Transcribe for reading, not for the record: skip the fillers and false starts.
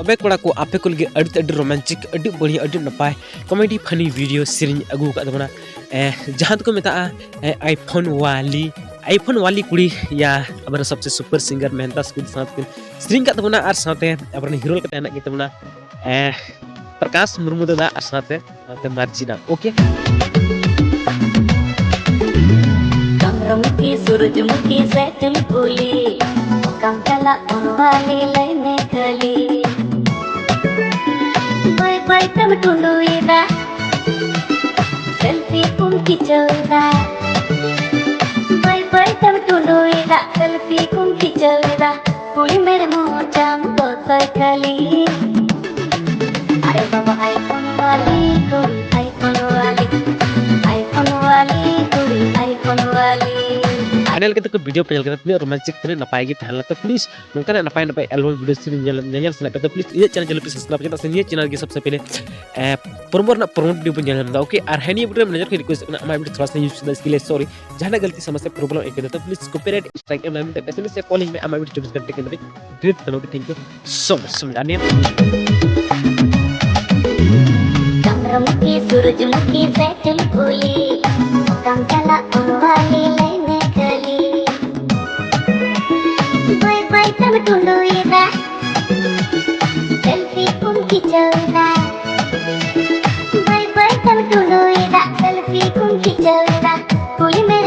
तबे कोड़ा को आपे को लगे अड़ी रोमांटिक अड़ी बढ़िया अड़ी नपाय कॉमेडी फनी वीडियो सीरीज अगू का दबना जहां को मेता आईफोन वाली कुड़ी या अब सबसे सुपर सिंगर मेहनता स्कूल साथ सीरीज का दबना और साथे अब हीरो का तहना के दबना प्रकाश मुर्मू दादा और साथे मार्जिना ओके चंद्रमुखी सूरजमुखी से चुलबुली कंकला उनवाली लेने खली बाय बाय तब टुंडू इदा सेल्फी कुम खिंचौदा बाय बाय तब टुंडू इदा सेल्फी कुम खिंचौदा कुड़ी मेरे मुंह चाम को खली अरे बाबा आईफोन वाली कुड़ी आईफोन वाली कुड़ी आईफोन वाली फाइनल के तो वीडियो पे चल के रोमांटिक तने नपाय के पहला तो प्लीज नोका नपाय नपाय एल्बम वीडियो सीरीज नजर से तो प्लीज ये चैनल पे सब्सक्राइब करना से ये चैनल के सबसे पहले प्रमोट वीडियो पे चैनल ओके और हनी वीडियो में नजर के रिक्वेस्ट करना हमारा वीडियो थोड़ा सा यूज करना इसके लिए सॉरी जहां गलती समस्या प्रॉब्लम एक तो प्लीज कॉपीराइट स्ट्राइक एम लाइन पे से कॉलिंग में हमारा वीडियो 24 घंटे के अंदर डिलीट करो थैंक यू सो मच समझाने चंद्रमुखी सूरजमुखी से चुलबुली कंकला उनवाली लेने खली बाय बाय तब टुंडू इदा सेल्फी कुम खिंचौदा बाय बाय तब टुंडू इदा सेल्फी कुम खिंचौदा कुड़ी में